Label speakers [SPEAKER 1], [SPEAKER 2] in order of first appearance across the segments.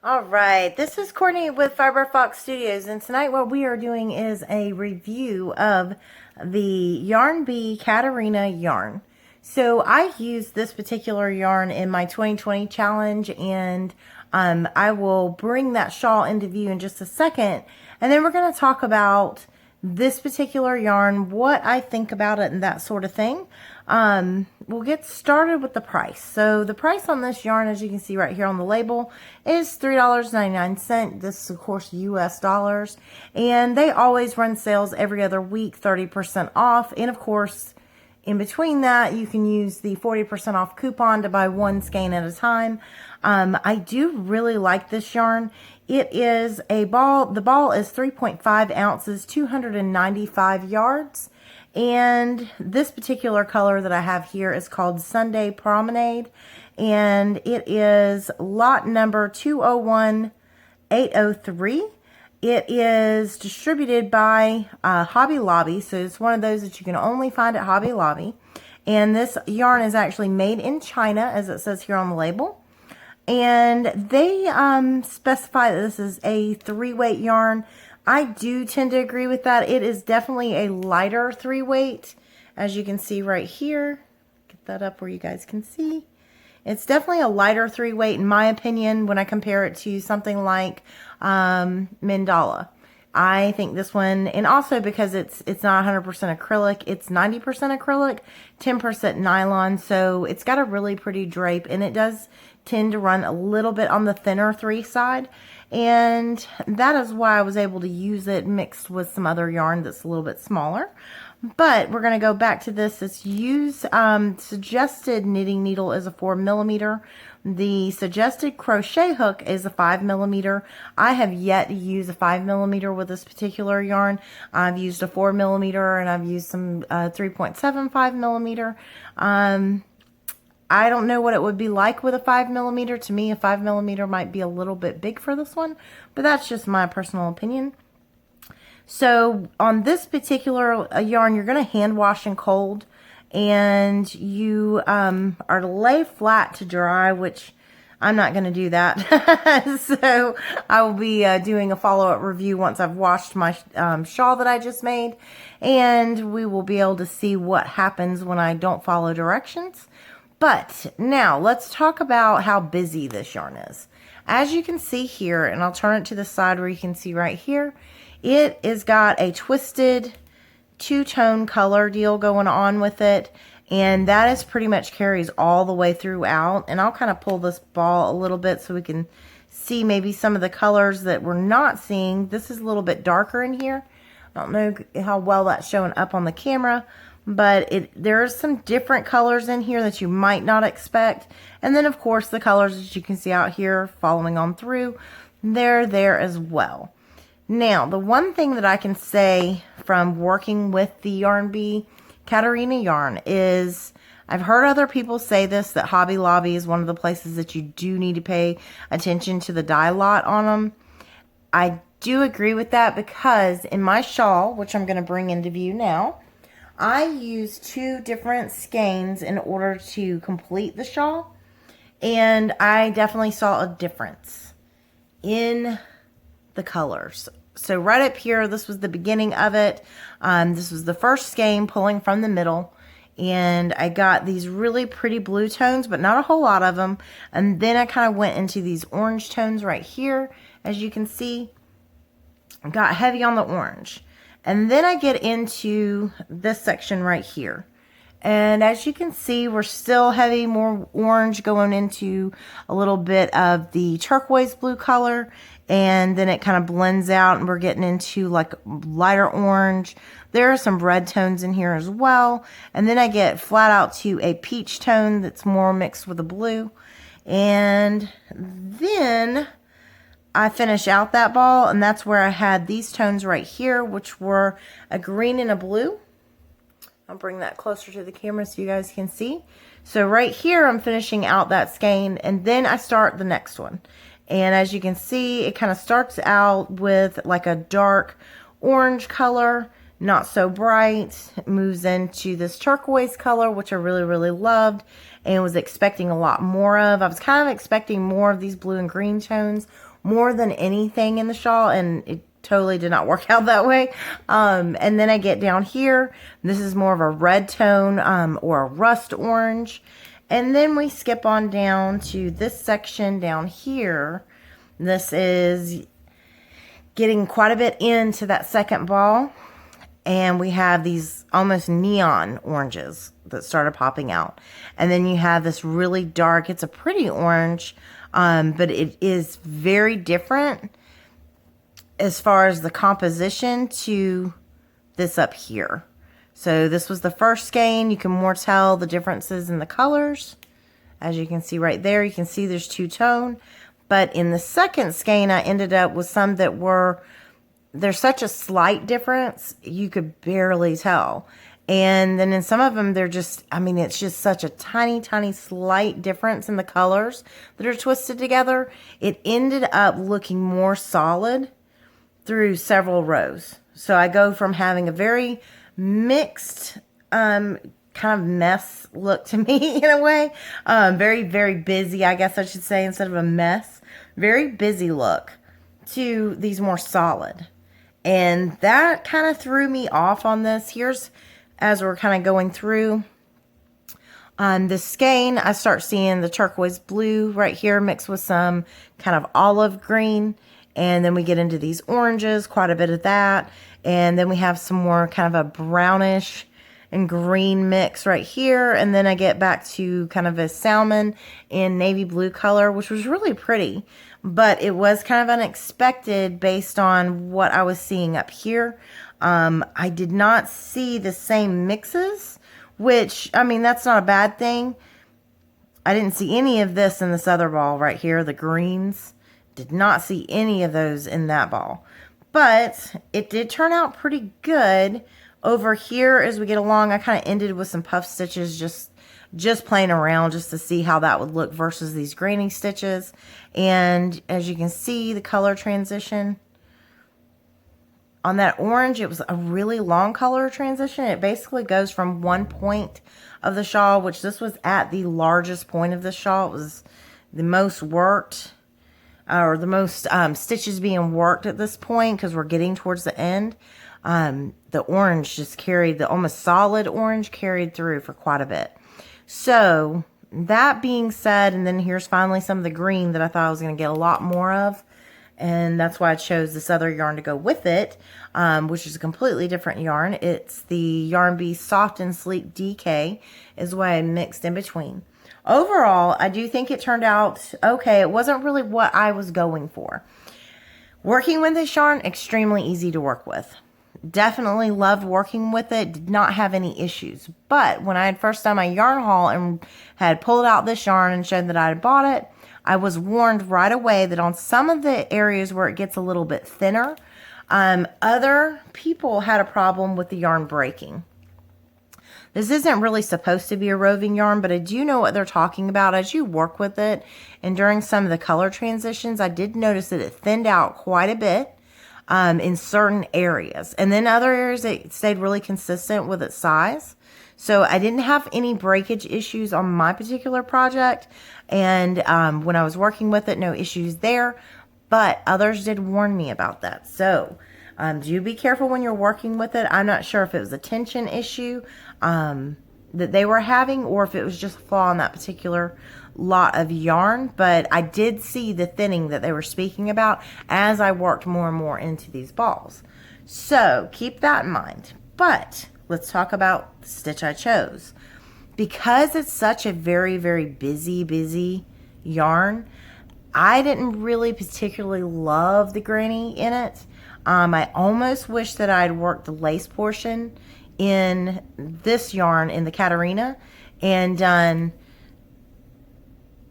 [SPEAKER 1] All right, this is Courtney with Fiber Fox Studios, and tonight what we are doing is a review of the Yarn Bee Caterina yarn. So I used this particular yarn in my 2020 challenge, and I will bring that shawl into view in just a second, and then we're going to talk about this particular yarn, what I think about it, and that sort of thing. We'll get started with the price. So the price on this yarn, as you can see right here on the label, is $3.99. This is, of course, US dollars. And they always run sales every other week, 30% off. And, of course, in between that, you can use the 40% off coupon to buy one skein at a time. I do really like this yarn. It is a ball. The ball is 3.5 ounces, 295 yards. And this particular color that I have here is called Sunday Promenade. And it is lot number 201803. It is distributed by Hobby Lobby, so it's one of those that you can only find at Hobby Lobby. And this yarn is actually made in China, as it says here on the label. And they specify that this is a 3-weight yarn. I do tend to agree with that. It is definitely a lighter 3-weight, as you can see right here. Get that up where you guys can see. It's definitely a lighter 3-weight in my opinion when I compare it to something like Mandala. I think this one, and also because it's not 100% acrylic, it's 90% acrylic, 10% nylon, so it's got a really pretty drape, and it does tend to run a little bit on the thinner 3 side, and that is why I was able to use it mixed with some other yarn that's a little bit smaller. But we're going to go back to this. It's suggested knitting needle is a 4mm. The suggested crochet hook is a 5mm. I have yet to use a 5mm with this particular yarn. I've used a 4mm and I've used some 3.75mm. I don't know what it would be like with a 5mm. To me, a 5mm might be a little bit big for this one, but that's just my personal opinion. So on this particular yarn, you're going to hand wash in cold, and you are to lay flat to dry, which I'm not going to do that. So I will be doing a follow-up review once I've washed my shawl that I just made, and we will be able to see what happens when I don't follow directions. But now let's talk about how busy this yarn is. As you can see here, and I'll turn it to the side where you can see right here, it has got a twisted 2-tone color deal going on with it, and that is pretty much carries all the way throughout. And I'll kind of pull this ball a little bit so we can see maybe some of the colors that we're not seeing. This is a little bit darker in here. I don't know how well that's showing up on the camera, but there are some different colors in here that you might not expect. And then of course the colors that you can see out here following on through, they're there as well. Now, the one thing that I can say from working with the Yarn Bee Caterina yarn is, I've heard other people say this, that Hobby Lobby is one of the places that you do need to pay attention to the dye lot on them. I do agree with that, because in my shawl, which I'm going to bring into view now, I use 2 different skeins in order to complete the shawl, and I definitely saw a difference in the colors. So right up here, this was the beginning of it. This was the first skein pulling from the middle, and I got these really pretty blue tones, but not a whole lot of them. And then I kind of went into these orange tones right here, as you can see. I got heavy on the orange, and then I get into this section right here. And as you can see, we're still heavy, more orange, going into a little bit of the turquoise blue color. And then it kind of blends out, and we're getting into like lighter orange. There are some red tones in here as well. And then I get flat out to a peach tone that's more mixed with a blue. And then I finish out that ball, and that's where I had these tones right here, which were a green and a blue. I'll bring that closer to the camera so you guys can see. So right here, I'm finishing out that skein, and then I start the next one. And as you can see, it kind of starts out with like a dark orange color, not so bright. It moves into this turquoise color, which I really, really loved. and was expecting a lot more of. I was kind of expecting more of these blue and green tones more than anything in the shawl, and it totally did not work out that way. And then I get down here. This is more of a red tone or a rust orange. And then we skip on down to this section down here. This is getting quite a bit into that second ball. And we have these almost neon oranges that started popping out. And then you have this really dark, it's a pretty orange, but it is very different as far as the composition to this up here. So this was the first skein. You can more tell the differences in the colors. As you can see right there, you can see there's two-tone. But in the second skein, I ended up with some that were, there's such a slight difference, you could barely tell. And then in some of them, they're just, I mean, it's just such a tiny, tiny slight difference in the colors that are twisted together. It ended up looking more solid through several rows. So I go from having a very mixed kind of mess look to me in a way. Very, very busy, I guess I should say, instead of a mess. Very busy look to these more solid. And that kind of threw me off on this. Here's, as we're kind of going through the skein, I start seeing the turquoise blue right here mixed with some kind of olive green. And then we get into these oranges, quite a bit of that. And then we have some more kind of a brownish and green mix right here. And then I get back to kind of a salmon and navy blue color, which was really pretty. But it was kind of unexpected based on what I was seeing up here. I did not see the same mixes, which, I mean, that's not a bad thing. I didn't see any of this in this other ball right here, the greens. Did not see any of those in that ball. But it did turn out pretty good. Over here, as we get along, I kind of ended with some puff stitches, just playing around just to see how that would look versus these granny stitches. And as you can see, the color transition on that orange, it was a really long color transition. It basically goes from one point of the shawl, which this was at the largest point of the shawl. It was the most worked, or the most stitches being worked at this point, because we're getting towards the end. The orange just carried, the almost solid orange carried through for quite a bit. So that being said, and then here's finally some of the green that I thought I was going to get a lot more of. And that's why I chose this other yarn to go with it, which is a completely different yarn. It's the Yarn Bee Soft and Sleek DK is what I mixed in between. Overall, I do think it turned out okay. It wasn't really what I was going for. Working with this yarn, extremely easy to work with. Definitely loved working with it. Did not have any issues. But when I had first done my yarn haul and had pulled out this yarn and showed that I had bought it, I was warned right away that on some of the areas where it gets a little bit thinner, other people had a problem with the yarn breaking. This isn't really supposed to be a roving yarn, but I do know what they're talking about as you work with it. And during some of the color transitions, I did notice that it thinned out quite a bit in certain areas. And then other areas, it stayed really consistent with its size. So I didn't have any breakage issues on my particular project. And when I was working with it, no issues there. But others did warn me about that. So do be careful when you're working with it. I'm not sure if it was a tension issue that they were having, or if it was just a flaw in that particular lot of yarn. But I did see the thinning that they were speaking about as I worked more and more into these balls. So keep that in mind. But let's talk about the stitch I chose. Because it's such a very, very busy yarn, I didn't really particularly love the granny in it. I almost wish that I'd worked the lace portion in this yarn in the Caterina and done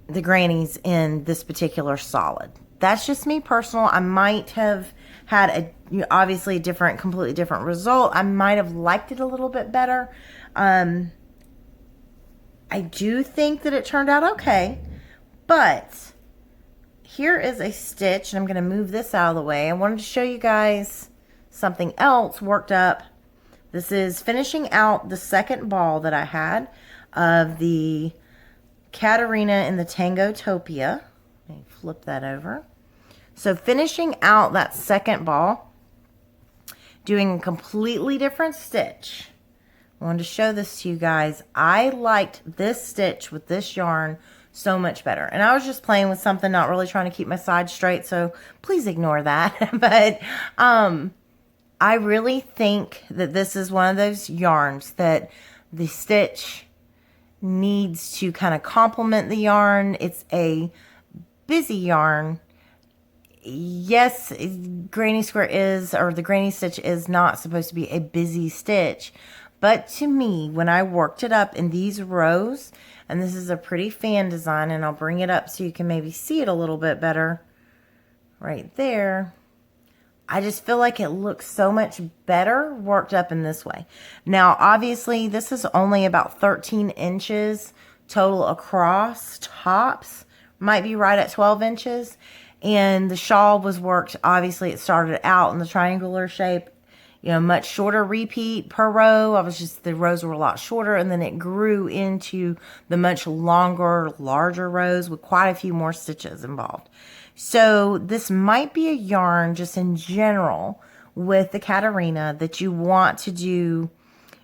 [SPEAKER 1] the grannies in this particular solid. That's just me personal. I might have had obviously a completely different result. I might have liked it a little bit better. I do think that it turned out okay, but here is a stitch, and I'm going to move this out of the way. I wanted to show you guys something else worked up. This is finishing out the second ball that I had of the Caterina in the Tangotopia. Let me flip that over. So finishing out that second ball, doing a completely different stitch. I wanted to show this to you guys. I liked this stitch with this yarn so much better. And I was just playing with something, not really trying to keep my sides straight, so please ignore that. But I really think that this is one of those yarns that the stitch needs to kind of complement the yarn. It's a busy yarn. Yes, granny square is, or the granny stitch is not supposed to be a busy stitch. But to me, when I worked it up in these rows, and this is a pretty fan design, and I'll bring it up so you can maybe see it a little bit better right there. I just feel like it looks so much better worked up in this way. Now, obviously, this is only about 13 inches total across tops. Might be right at 12 inches. And the shawl was worked, obviously, it started out in the triangular shape. You know, much shorter repeat per row. The rows were a lot shorter, and then it grew into the much longer, larger rows with quite a few more stitches involved. So this might be a yarn just in general with the Caterina that you want to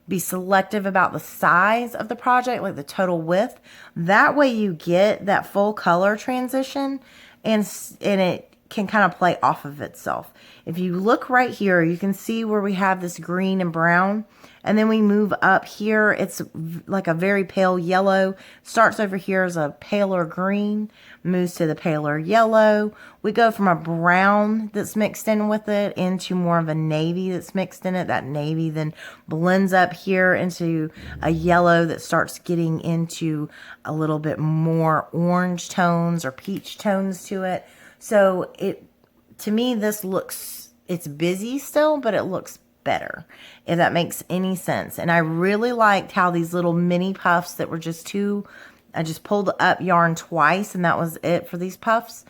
[SPEAKER 1] be selective about the size of the project, like the total width. That way you get that full color transition, and it can kind of play off of itself. If you look right here, you can see where we have this green and brown, and then we move up here. It's like a very pale yellow. Starts over here as a paler green, moves to the paler yellow. We go from a brown that's mixed in with it into more of a navy that's mixed in it. That navy then blends up here into a yellow that starts getting into a little bit more orange tones or peach tones to it. So to me, this looks, it's busy still, but it looks better, if that makes any sense. And I really liked how these little mini puffs that were just I just pulled up yarn twice, and that was it for these puffs.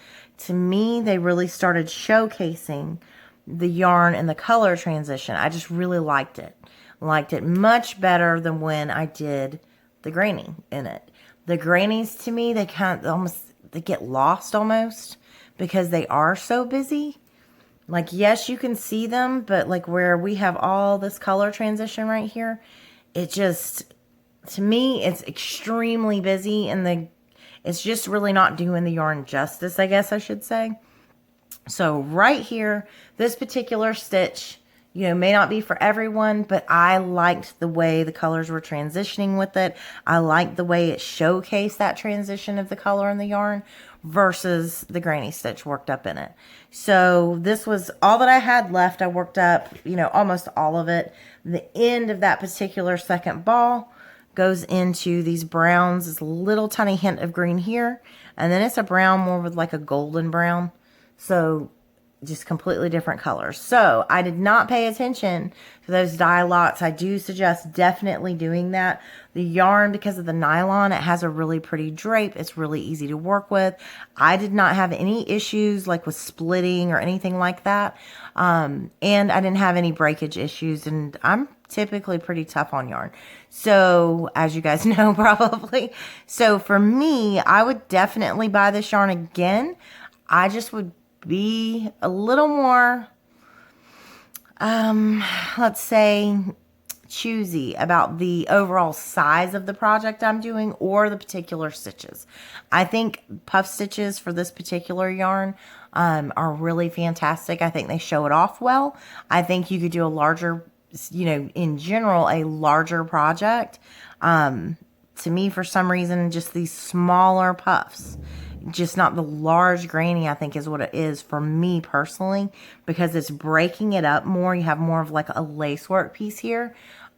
[SPEAKER 1] To me, they really started showcasing the yarn and the color transition. I just really liked it. Liked it much better than when I did the granny in it. The grannies, to me, they get lost almost, because they are so busy. Like, yes, you can see them, but like where we have all this color transition right here, it just, to me, it's extremely busy, and it's just really not doing the yarn justice, I guess I should say. So right here, this particular stitch, you know, may not be for everyone, but I liked the way the colors were transitioning with it. I liked the way it showcased that transition of the color in the yarn versus the granny stitch worked up in it. So this was all that I had left. I worked up, you know, almost all of it. The end of that particular second ball goes into these browns. It's a little tiny hint of green here, and then it's a brown more with like a golden brown. So just completely different colors. So I did not pay attention to those dye lots. I do suggest definitely doing that. The yarn, because of the nylon, it has a really pretty drape. It's really easy to work with. I did not have any issues like with splitting or anything like that. And I didn't have any breakage issues, and I'm typically pretty tough on yarn. So, as you guys know probably. So for me, I would definitely buy this yarn again. I just would be a little more, let's say, choosy about the overall size of the project I'm doing or the particular stitches. I think puff stitches for this particular yarn are really fantastic. I think they show it off well. I think you could do a larger, you know, in general, a larger project. To me, for some reason, just these smaller puffs, just not the large granny, I think is what it is for me personally, because it's breaking it up more. You have more of like a lace work piece here.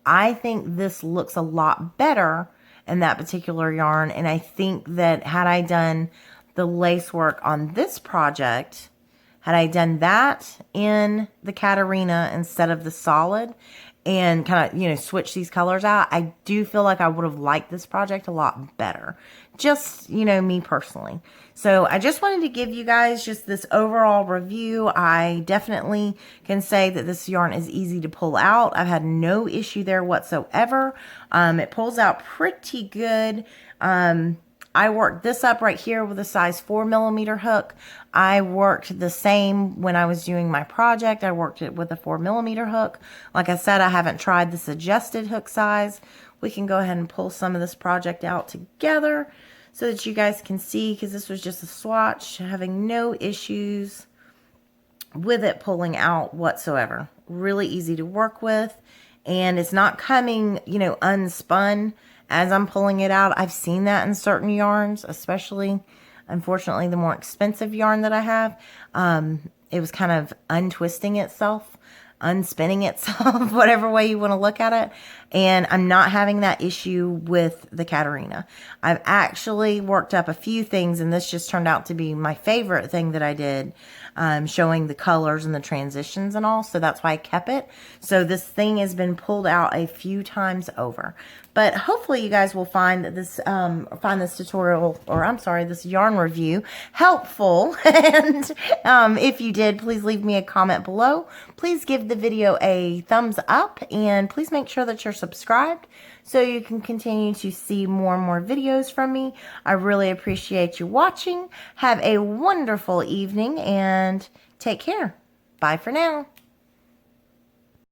[SPEAKER 1] I think this looks a lot better in that particular yarn, and I think that had I done the lace work on this project, had I done that in the Caterina instead of the solid, and kind of, you know, switch these colors out, I do feel like I would have liked this project a lot better. Just, you know, me personally. So I just wanted to give you guys just this overall review. I definitely can say that this yarn is easy to pull out. I've had no issue there whatsoever. It pulls out pretty good. I worked this up right here with a size 4mm hook. I worked the same when I was doing my project. I worked it with a 4mm hook. Like I said, I haven't tried this adjusted hook size. We can go ahead and pull some of this project out together so that you guys can see, because this was just a swatch, having no issues with it pulling out whatsoever. Really easy to work with, and it's not coming, you know, unspun as I'm pulling it out. I've seen that in certain yarns, especially, unfortunately, the more expensive yarn that I have. It was kind of untwisting itself, unspinning itself, whatever way you want to look at it. And I'm not having that issue with the Caterina. I've actually worked up a few things, and this just turned out to be my favorite thing that I did, showing the colors and the transitions and all. So that's why I kept it. So this thing has been pulled out a few times over. But hopefully you guys will find this tutorial, or I'm sorry, this yarn review helpful. And if you did, please leave me a comment below. Please give the video a thumbs up, and please make sure that you're subscribed so you can continue to see more and more videos from me. I really appreciate you watching. Have a wonderful evening and take care. Bye for now.